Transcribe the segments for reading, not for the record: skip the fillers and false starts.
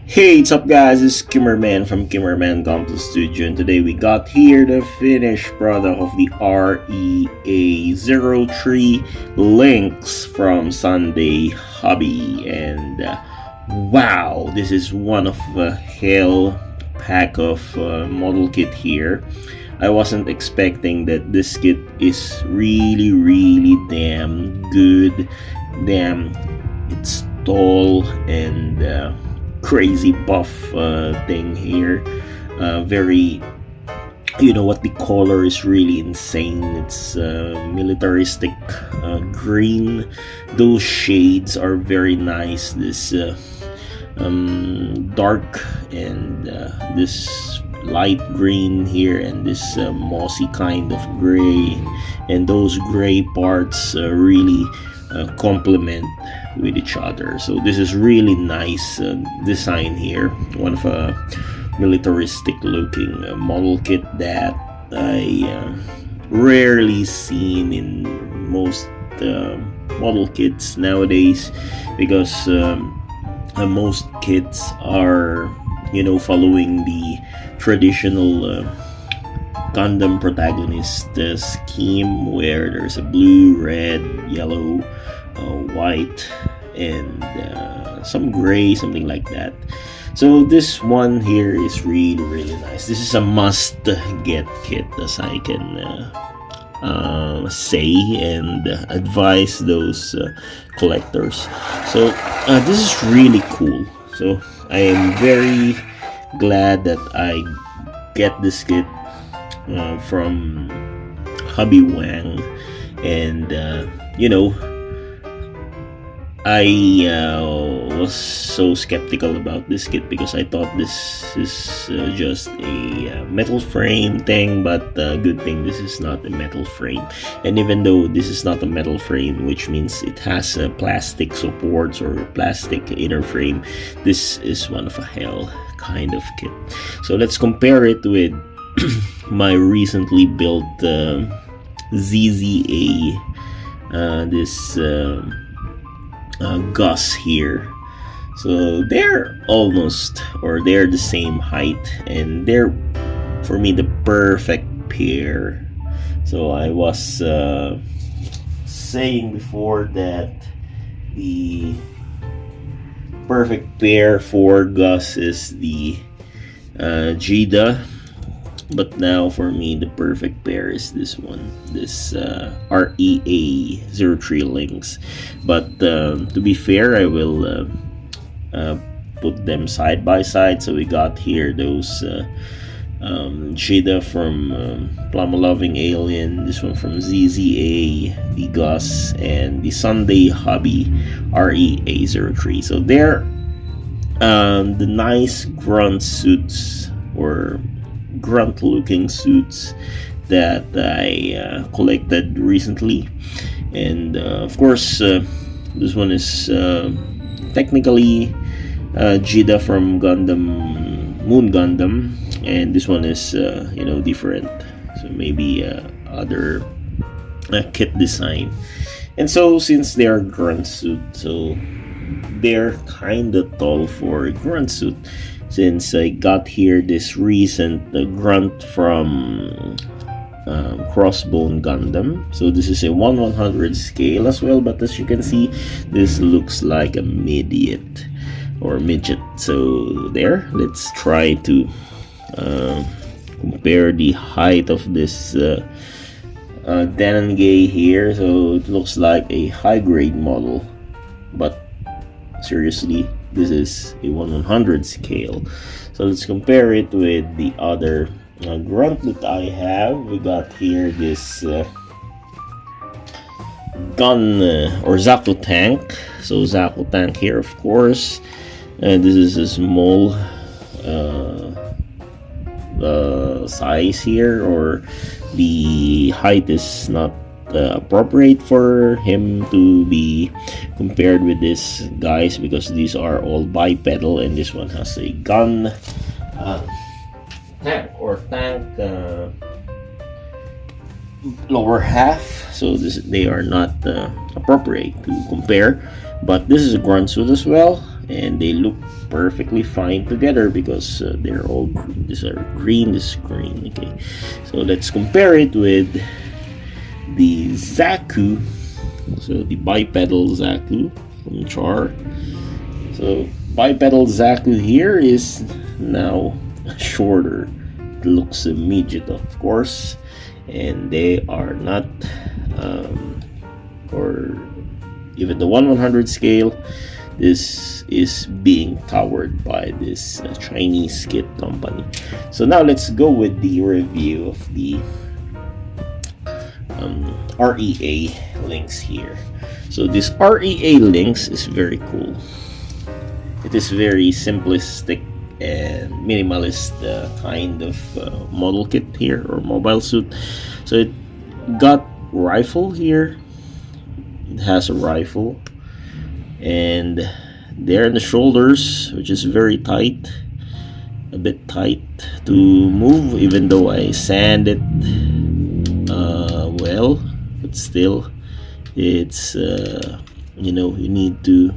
Hey, what's up guys? It's Kimmerman from Kimmerman Gunpla Studio, and today we got here the finished product of the REA-03 LYNX from Sunday Hobby. And wow, this is one of a hell pack of model kit here. I wasn't expecting that this kit is really damn good. Damn, it's tall and crazy buff thing here. Very, you know what, the color is really insane. It's militaristic green. Those shades are very nice. This dark and this light green here, and this mossy kind of gray, and those gray parts really complement with each other. So this is really nice design here. One of a militaristic looking model kit that I rarely seen in most model kits nowadays, because most kits are, you know, following the traditional Gundam protagonist scheme, where there's a blue, red, yellow, white, and some gray, something like that. So this one here is really nice. This is a must get kit, as I can say and advise those collectors. So this is really cool. So I am very glad that I get this kit from Hobby Wang, and you know, I was so skeptical about this kit because I thought this is just a metal frame thing, but good thing this is not a metal frame. And even though this is not a metal frame, which means it has plastic supports or plastic inner frame, this is one of a hell kind of kit. So let's compare it with my recently built ZZA, this Gus here. So they're almost, or they're the same height, and they're, for me, the perfect pair. So I was saying before that the perfect pair for Gus is the Jida, but now for me the perfect pair is this one, this REA-03 LYNX. But to be fair, I will put them side by side. So we got here those Jida from Plum Loving Alien, this one from ZZA, the Gus, and the Sunday Hobby REA-03. So they're the nice grunt suits, or grunt looking suits, that I collected recently. And of course this one is technically Jida from Gundam, Moon Gundam, and this one is you know, different, so maybe other kit design. And so since they are grunt suit, so they're kinda tall for a grunt suit. Since I got here this recent grunt from Crossbone Gundam, so this is a 1/100 scale as well, but as you can see, this looks like a midget or midget. So there, let's try to compare the height of this Denengay here. So it looks like a high grade model, but seriously, this is a 1/100 scale. So let's compare it with the other grunt that I have. We got here this gun or Zaku tank. So Zaku tank here, of course, and this is a small size here, or the height is not appropriate for him to be compared with these guys, because these are all bipedal, and this one has a gun tank lower half, so they are not appropriate to compare. But this is a grunt suit as well, and they look perfectly fine together because they're all green. These are green, this is green. Okay, so let's compare it with the Zaku. So the bipedal Zaku from Char. So bipedal Zaku here is now shorter. It looks immediate, of course, and they are not, or even the 1/100 scale. This is being powered by this Chinese kit company. So now let's go with the review of the REA LYNX here. So this REA LYNX is very cool. It is very simplistic and minimalist kind of model kit here, or mobile suit. So it got rifle here. It has a rifle, and there in the shoulders, which is very tight, a bit tight to move, even though I sand it well, but still it's you need to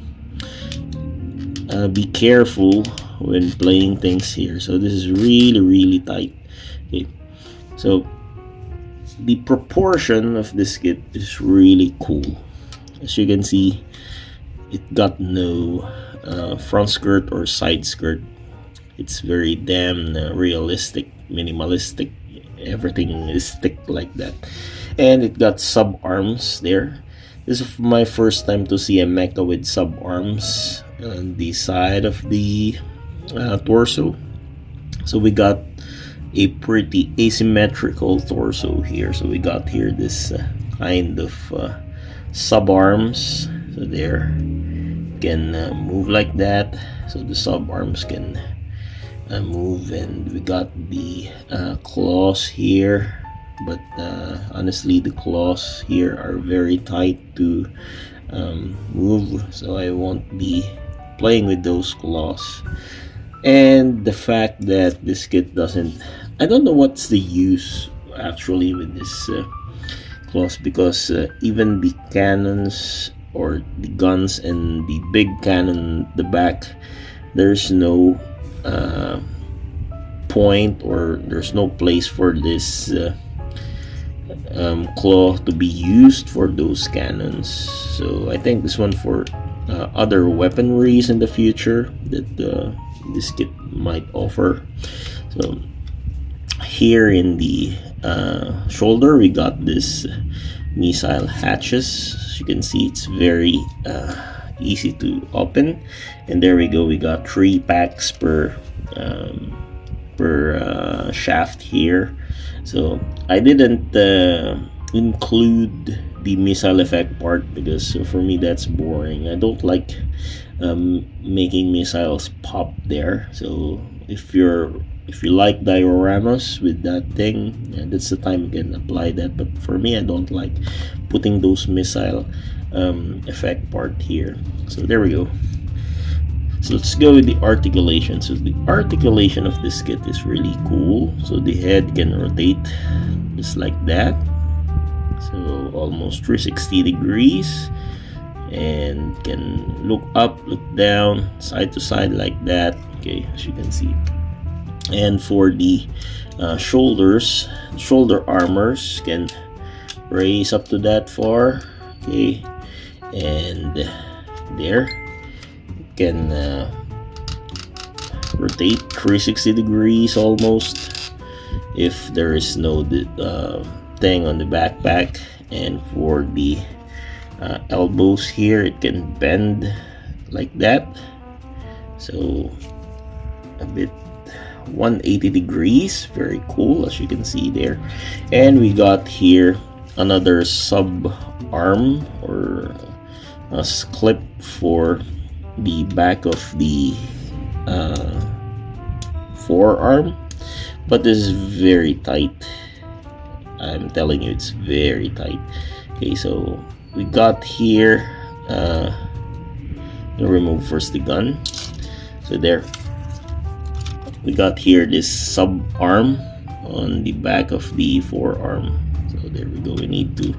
be careful when playing things here. So this is really tight. Okay, so the proportion of this kit is really cool. As you can see, it got no front skirt or side skirt. It's very damn realistic, minimalistic. Everything is thick like that, and it got sub arms there. This is my first time to see a mecha with sub arms on the side of the torso. So we got a pretty asymmetrical torso here. So we got here this kind of sub arms. So there, can move like that. So the sub arms can move, and we got the claws here, but honestly the claws here are very tight to move, so I won't be playing with those claws. And the fact that this kit doesn't, I don't know what's the use actually with this claws, because even the cannons or the guns and the big cannon the back, there's no point, or there's no place for this claw to be used for those cannons. So I think this one for other weaponries in the future that this kit might offer. So here in the shoulder, we got this missile hatches. As you can see, it's very easy to open, and there we go, we got 3 packs per shaft here. So I didn't include the missile effect part, because for me that's boring. I don't like making missiles pop there. So if you like dioramas with that thing, that's the time you can apply that. But for me, I don't like putting those missile effect part here. So there we go. So let's go with the articulation. So the articulation of this kit is really cool. So the head can rotate just like that, so almost 360 degrees, and can look up, look down, side to side like that. Okay, as you can see. And for the shoulders, shoulder armors can raise up to that far. Okay, and there can rotate 360 degrees almost if there is no thing on the backpack. And for the elbows here, it can bend like that, so a bit 180 degrees. Very cool, as you can see there. And we got here another sub arm, or a clip for the back of the forearm, but this is very tight. I'm telling you, it's very tight. Okay, so we got here, remove first the gun. So there, we got here this sub arm on the back of the forearm. So there we go. We need to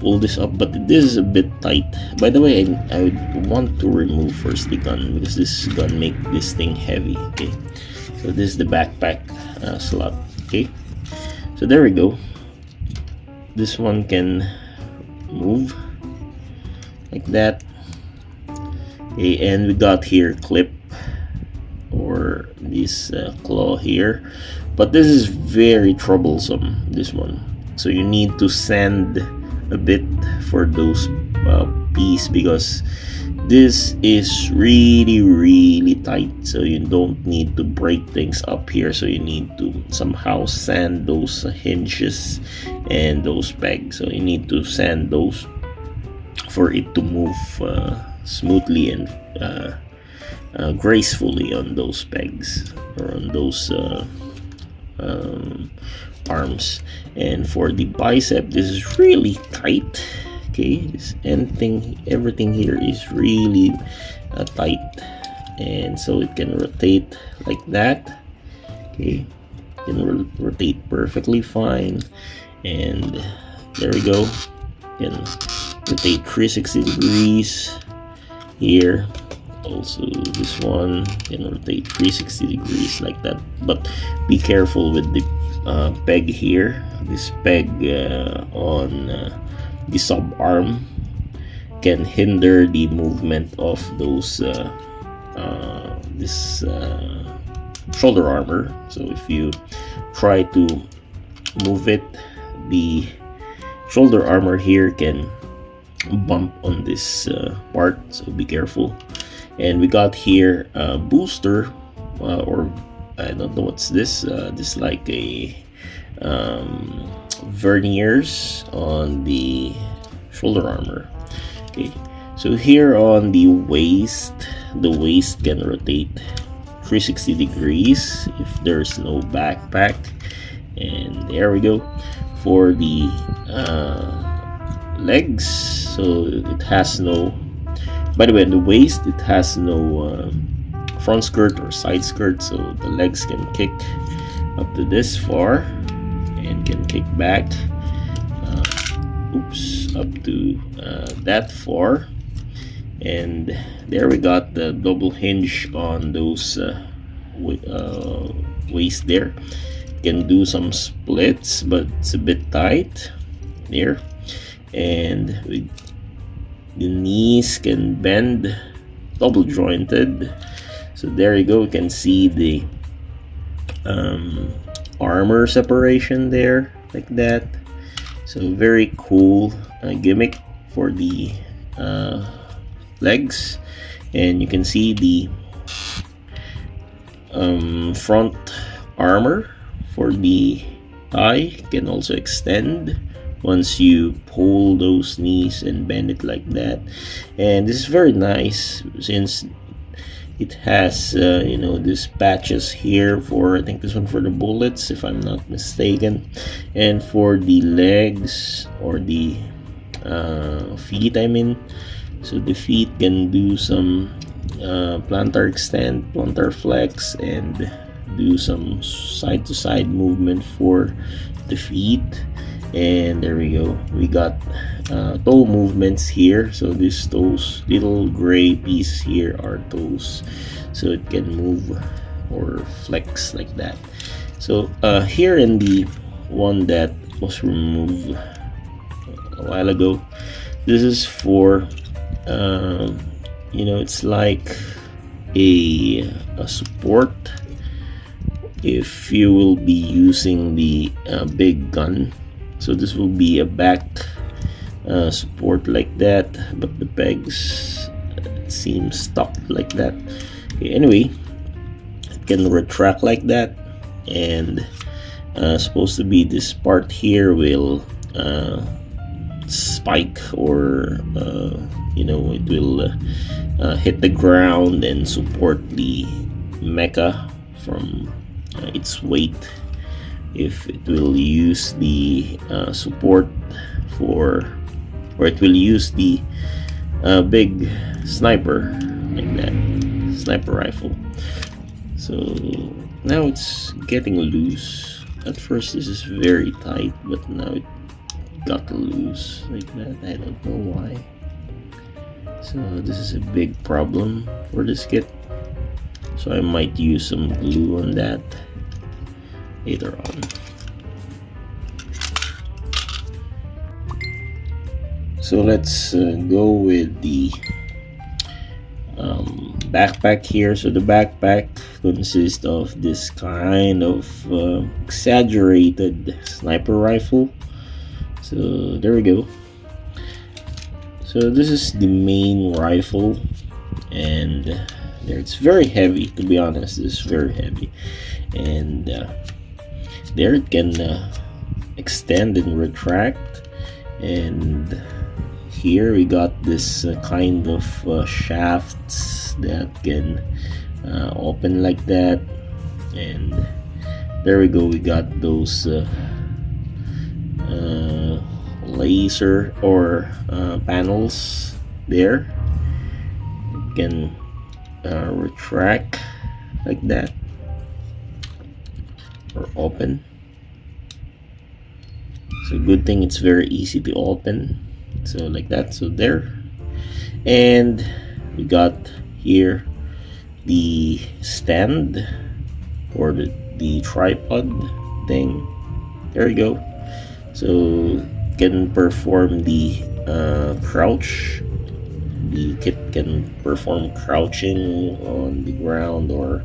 pull this up, but this is a bit tight. By the way, I would want to remove first the gun, because this gun make this thing heavy. Okay, so this is the backpack slot. Okay, so there we go. This one can move like that. Okay, and we got here clip, or this claw here, but this is very troublesome, this one. So you need to sand a bit for those pieces, because this is really tight. So you don't need to break things up here, so you need to somehow sand those hinges and those pegs. So you need to sand those for it to move smoothly and gracefully on those pegs, or on those arms. And for the bicep, this is really tight. Okay, this everything here is really tight, and so it can rotate like that. Okay, it can rotate perfectly fine, and there we go. You can rotate 360 degrees here. Also this one can rotate 360 degrees like that, but be careful with the peg here. This peg on the sub arm can hinder the movement of those this shoulder armor. So if you try to move it, the shoulder armor here can bump on this part, so be careful. And we got here a booster, or I don't know what's this. This like a verniers on the shoulder armor. Okay, so here on the waist can rotate 360 degrees if there's no backpack. And there we go. For the legs, so it has no, by the way, in the waist it has no front skirt or side skirt, so the legs can kick up to this far and can kick back up to that far. And there we got the double hinge on those waist there. Can do some splits, but it's a bit tight there. And the knees can bend, double jointed. So there you go. You can see the armor separation there, like that. So very cool gimmick for the legs. And you can see the front armor for the thigh can also extend once you pull those knees and bend it like that. And this is very nice, since it has this patches here for, I think this one for the bullets if I'm not mistaken, and for the legs, or the feet I mean. So the feet can do some plantar extend, plantar flex, and do some side to side movement for the feet. And there we go, we got toe movements here. So these toes, little gray pieces here are toes, so it can move or flex like that. So here in the one that was removed a while ago, this is for it's like a support if you will be using the big gun. So this will be a back support like that, but the pegs seem stuck like that. Okay, anyway, it can retract like that, and supposed to be this part here will spike, or it will hit the ground and support the mecha from its weight, if it will use the support for, or it will use the big sniper like that, sniper rifle. So now it's getting loose. At first this is very tight, but now it got loose like that. I don't know why. So this is a big problem for this kit. So I might use some glue on that later on. So let's go with the backpack here. So the backpack consists of this kind of exaggerated sniper rifle. So there we go. So this is the main rifle, and it's very heavy, to be honest. It's very heavy, and there it can extend and retract. And here we got this kind of shafts that can open like that, and there we go. We got those laser or panels there. It can retract like that or open. So good thing it's very easy to open. So like that. So there, and we got here the stand or the tripod thing. There you go. So can perform the crouch. The kit can perform crouching on the ground or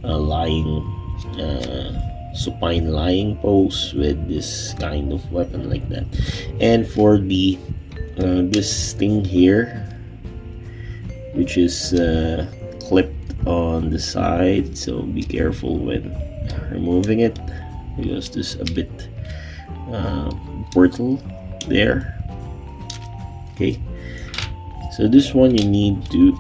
lying, supine lying pose with this kind of weapon like that. And for the this thing here, which is clipped on the side, so be careful when removing it because there's a bit portal there. Okay, so this one you need to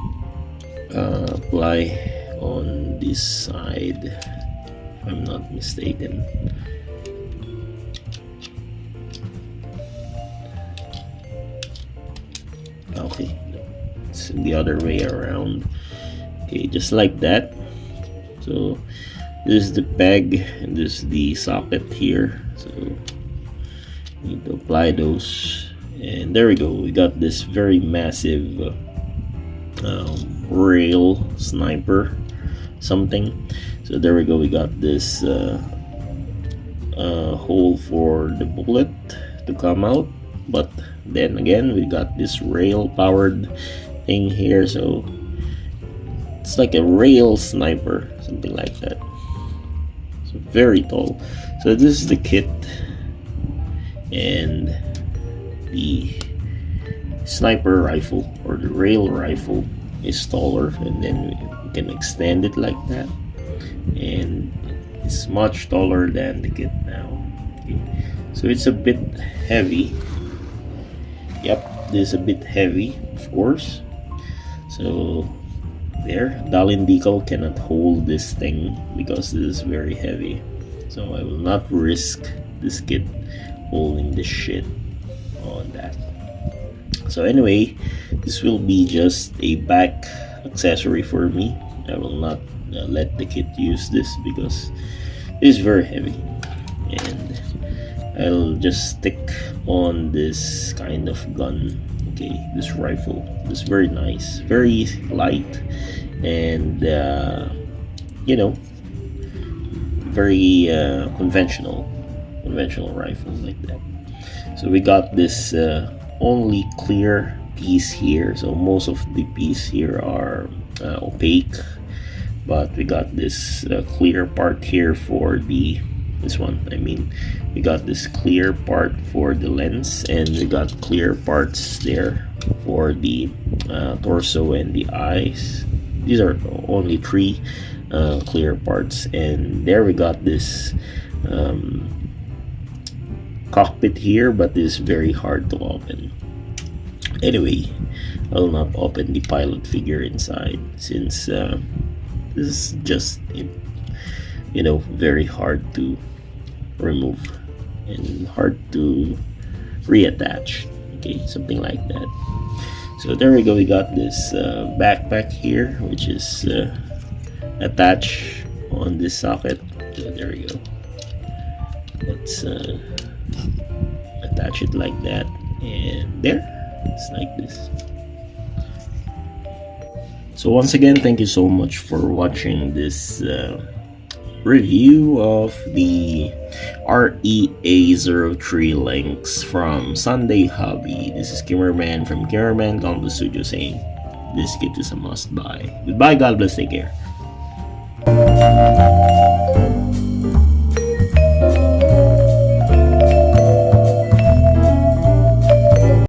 apply on this side, if I'm not mistaken. Okay, no, it's the other way around. Okay, just like that. So this is the peg and this is the socket here. So need to apply those, and there we go. We got this very massive rail sniper something. So there we go. We got this hole for the bullet to come out, but then again we got this rail powered thing here, so it's like a rail sniper, something like that. So very tall. So this is the kit, and the sniper rifle or the rail rifle is taller, and then we can extend it like that, and it's much taller than the kit now. Okay. So it's a bit heavy. Yep, this is a bit heavy, of course. So there, Dalin decal cannot hold this thing because this is very heavy. So I will not risk this kit holding this shit on that. So anyway, this will be just a back accessory for me. I will not let the kit use this because it is very heavy, and I'll just stick on this kind of gun. Okay, this rifle, this very nice, very light, and you know, very conventional rifle like that. So we got this only clear piece here, so most of the piece here are opaque, but we got this clear part here for this one. I mean, we got this clear part for the lens, and we got clear parts there for the torso and the eyes. These are only three clear parts, and there we got this cockpit here, but it's very hard to open. Anyway, I will not open the pilot figure inside since this is just, you know, very hard to remove and hard to reattach. Okay, something like that. So there we go. We got this backpack here, which is attached on this socket. So there we go. Let's attach it like that, and there, it's like this. So once again, thank you so much for watching this review of the REA-03 LYNX from Sunday Hobby. This is Kimmerman from Kimmerman Gunpla Studio saying this kit is a must buy. Goodbye, God bless, take care.